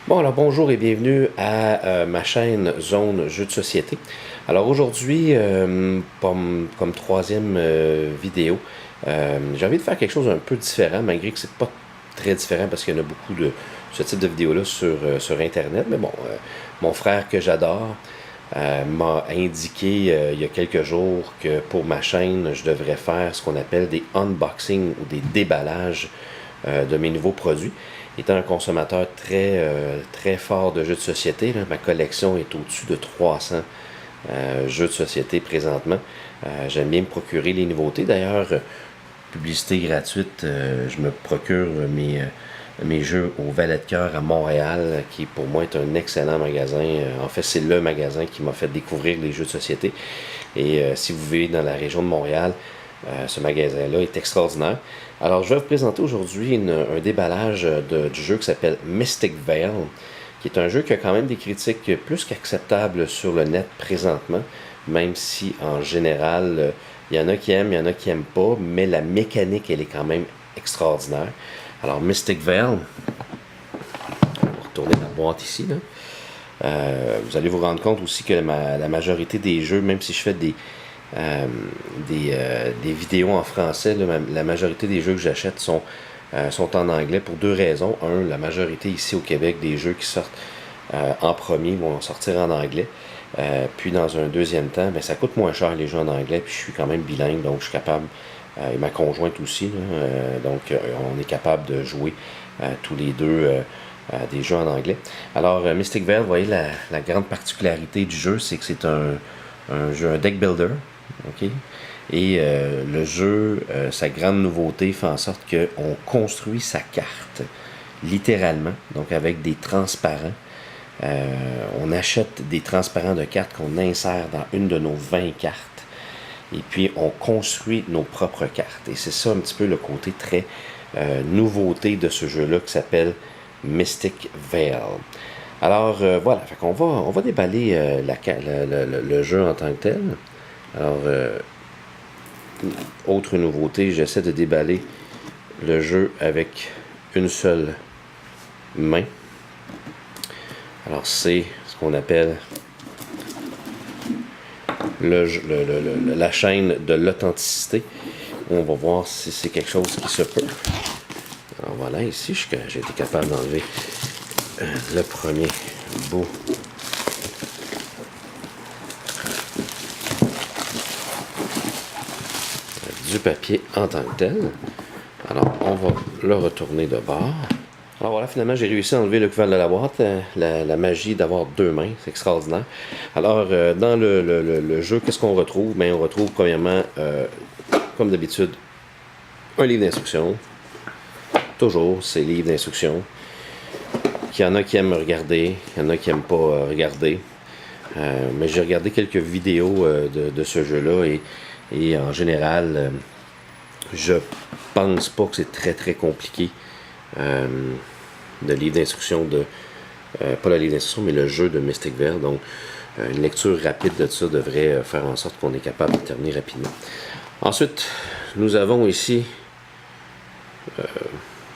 Bon, alors bonjour et bienvenue à ma chaîne Zone Jeux de société. Alors aujourd'hui, comme troisième vidéo, j'ai envie de faire quelque chose un peu différent, malgré que c'est pas très différent parce qu'il y en a beaucoup de ce type de vidéos-là sur Internet. Mais bon, mon frère que j'adore m'a indiqué il y a quelques jours que pour ma chaîne, je devrais faire ce qu'on appelle des unboxings ou des déballages de mes nouveaux produits. Étant un consommateur très fort de jeux de société, là, ma collection est au-dessus de 300 jeux de société présentement. J'aime bien me procurer les nouveautés. D'ailleurs, publicité gratuite, je me procure mes jeux au Valet de Cœur à Montréal, qui pour moi est un excellent magasin. En fait, c'est le magasin qui m'a fait découvrir les jeux de société. Et si vous vivez dans la région de Montréal, ce magasin-là est extraordinaire. Alors, je vais vous présenter aujourd'hui un déballage du jeu qui s'appelle Mystic Vale, qui est un jeu qui a quand même des critiques plus qu'acceptables sur le net présentement, même si en général, il y en a qui aiment, il y en a qui n'aiment pas, mais la mécanique, elle est quand même extraordinaire. Alors, Mystic Vale, on va retourner la boîte ici, là. Vous allez vous rendre compte aussi que la majorité des jeux, même si je fais des vidéos en français, là, la majorité des jeux que j'achète sont en anglais pour deux raisons. Un, la majorité ici au Québec des jeux qui sortent en premier vont sortir en anglais. Puis dans un deuxième temps, ben, ça coûte moins cher les jeux en anglais, puis je suis quand même bilingue, donc je suis capable, et ma conjointe aussi, là, donc on est capable de jouer tous les deux des jeux en anglais. Alors Mystic Vale, vous voyez la grande particularité du jeu, c'est que c'est un jeu, un deck builder. Okay? Et le jeu, sa grande nouveauté fait en sorte qu'on construit sa carte, littéralement, donc avec des transparents. On achète des transparents de cartes qu'on insère dans une de nos 20 cartes. Et puis, on construit nos propres cartes. Et c'est ça un petit peu le côté très nouveauté de ce jeu-là qui s'appelle Mystic Vale. Alors, voilà, fait qu'on on va déballer le jeu en tant que tel. Alors, autre nouveauté, j'essaie de déballer le jeu avec une seule main. Alors, c'est ce qu'on appelle la chaîne de l'authenticité. On va voir si c'est quelque chose qui se peut. Alors voilà, ici, j'ai été capable d'enlever le premier bout du papier en tant que tel. Alors, on va le retourner de bord. Alors voilà, finalement, j'ai réussi à enlever le couvercle de la boîte. La magie d'avoir deux mains, c'est extraordinaire. Alors, dans le jeu, qu'est-ce qu'on retrouve? Bien, on retrouve premièrement, comme d'habitude, un livre d'instructions. Toujours, ces livres d'instructions. Il y en a qui aiment regarder, il y en a qui n'aiment pas regarder. Mais j'ai regardé quelques vidéos de ce jeu-là et en général, je pense pas que c'est très compliqué. Le livre d'instruction pas le livre d'instruction, mais le jeu de Mystic Vale. Donc, une lecture rapide de ça devrait faire en sorte qu'on est capable de terminer rapidement. Ensuite, nous avons ici,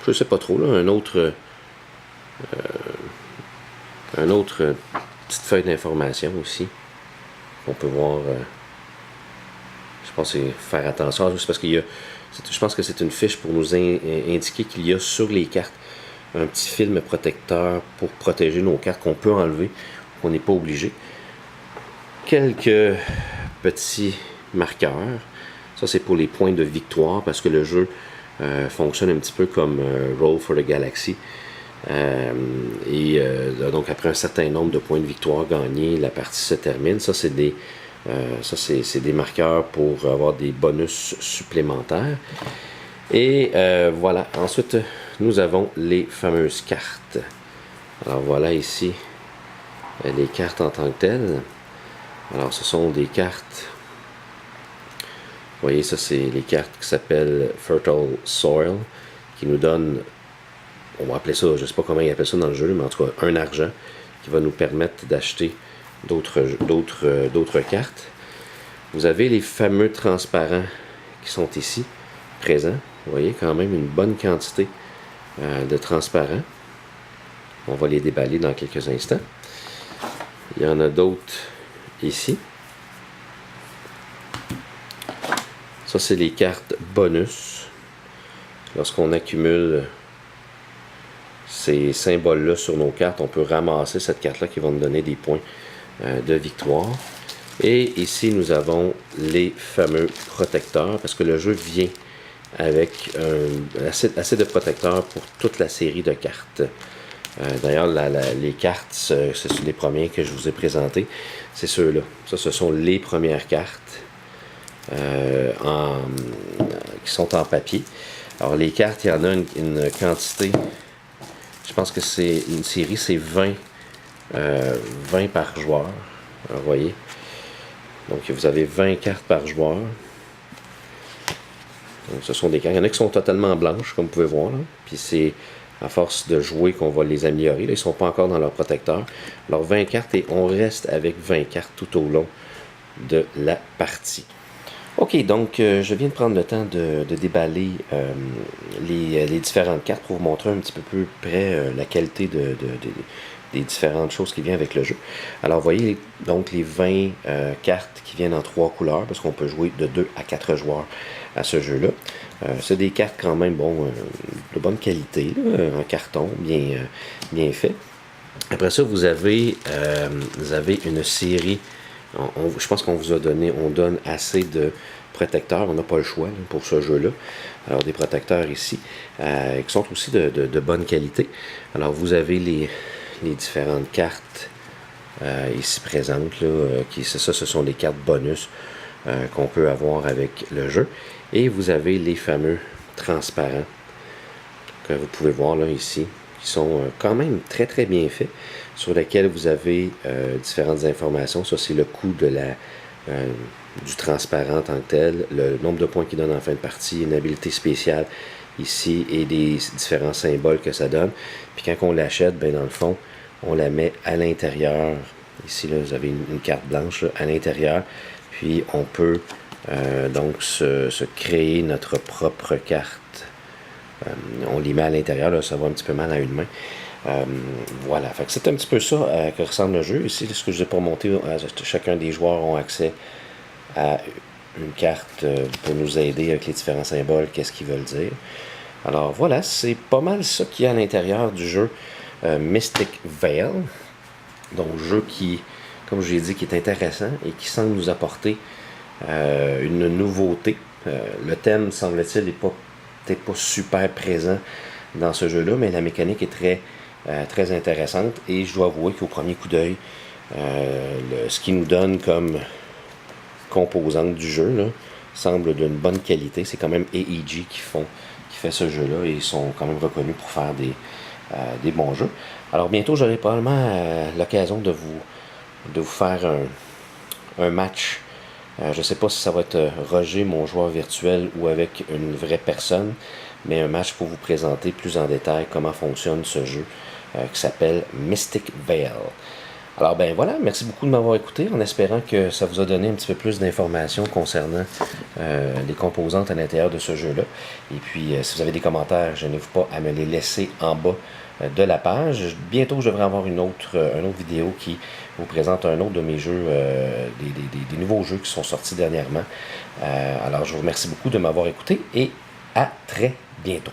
je sais pas trop, là, un autre petite feuille d'information aussi. On peut voir, je pense que c'est faire attention, c'est parce qu'il y a, je pense que c'est une fiche pour nous indiquer qu'il y a sur les cartes un petit film protecteur pour protéger nos cartes qu'on peut enlever, qu'on n'est pas obligé. Quelques petits marqueurs. Ça, c'est pour les points de victoire parce que le jeu fonctionne un petit peu comme Roll for the Galaxy. Donc, après un certain nombre de points de victoire gagnés, la partie se termine. Ça, c'est des marqueurs pour avoir des bonus supplémentaires. Et voilà. Ensuite, nous avons les fameuses cartes. Alors voilà ici les cartes en tant que telles. Alors ce sont des cartes. Vous voyez, ça c'est les cartes qui s'appellent Fertile Soil, qui nous donnent, on va appeler ça, je ne sais pas comment ils appellent ça dans le jeu, mais en tout cas un argent qui va nous permettre d'acheter d'autres cartes. Vous avez les fameux transparents qui sont ici, présents. Vous voyez quand même une bonne quantité de transparents. On va les déballer dans quelques instants. Il y en a d'autres ici. Ça, c'est les cartes bonus. Lorsqu'on accumule ces symboles-là sur nos cartes, on peut ramasser cette carte-là qui va nous donner des points de victoire. Et ici, nous avons les fameux protecteurs, parce que le jeu vient avec assez de protecteurs pour toute la série de cartes. D'ailleurs, les cartes, c'est les premiers que je vous ai présentés. C'est ceux-là. Ça, ce sont les premières cartes qui sont en papier. Alors, les cartes, il y en a une quantité. Je pense que c'est une série, c'est 20 par joueur. Alors, vous voyez. Donc, vous avez 20 cartes par joueur. Donc, ce sont des cartes. Il y en a qui sont totalement blanches, comme vous pouvez voir. Là. Puis, c'est à force de jouer qu'on va les améliorer. Là, ils ne sont pas encore dans leur protecteur. Alors, 20 cartes et on reste avec 20 cartes tout au long de la partie. Ok, donc je viens de prendre le temps de déballer les différentes cartes pour vous montrer un petit peu plus près la qualité des différentes choses qui viennent avec le jeu. Alors, vous voyez donc les 20 cartes qui viennent en 3 couleurs, parce qu'on peut jouer de 2 à 4 joueurs à ce jeu-là. C'est des cartes quand même de bonne qualité, là, en carton, bien fait. Après ça, vous avez une série. Je pense qu'on vous a donné, on donne assez de protecteurs, on n'a pas le choix là, pour ce jeu-là. Alors des protecteurs ici, qui sont aussi de bonne qualité. Alors vous avez les différentes cartes ici présentes, là, ce sont des cartes bonus qu'on peut avoir avec le jeu. Et vous avez les fameux transparents que vous pouvez voir là ici, qui sont quand même très très bien faits, sur lesquels vous avez différentes informations. Ça, c'est le coût du transparent en tant que tel, le nombre de points qu'il donne en fin de partie, une habilité spéciale ici et des différents symboles que ça donne. Puis quand on l'achète, ben dans le fond, on la met à l'intérieur. Ici, là, vous avez une carte blanche là, à l'intérieur. Puis on peut donc se créer notre propre carte. On les met à l'intérieur, là, ça va un petit peu mal à une main. Voilà, c'est un petit peu ça que ressemble le jeu. Ici, ce que je vous ai pas monté, chacun des joueurs ont accès à une carte pour nous aider avec les différents symboles, qu'est-ce qu'ils veulent dire. Alors voilà, c'est pas mal ça qu'il y a à l'intérieur du jeu Mystic Vale. Donc jeu qui, comme je l'ai dit, qui est intéressant et qui semble nous apporter une nouveauté. Le thème, semble-t-il, n'est peut-être pas super présent dans ce jeu-là, mais la mécanique est très intéressante et je dois avouer qu'au premier coup d'œil, ce qui nous donne comme composante du jeu là, semble d'une bonne qualité. C'est quand même AEG qui fait ce jeu-là et ils sont quand même reconnus pour faire des bons jeux. Alors bientôt, j'aurai probablement l'occasion de vous faire un match. Je ne sais pas si ça va être Roger, mon joueur virtuel, ou avec une vraie personne, mais un match pour vous présenter plus en détail comment fonctionne ce jeu qui s'appelle Mystic Vale. Alors ben voilà, merci beaucoup de m'avoir écouté, en espérant que ça vous a donné un petit peu plus d'informations concernant les composantes à l'intérieur de ce jeu-là. Et puis, si vous avez des commentaires, gênez-vous pas à me les laisser en bas de la page. Bientôt, je devrais avoir une autre vidéo qui vous présente un autre de mes jeux, des nouveaux jeux qui sont sortis dernièrement. Alors, je vous remercie beaucoup de m'avoir écouté et à très bientôt.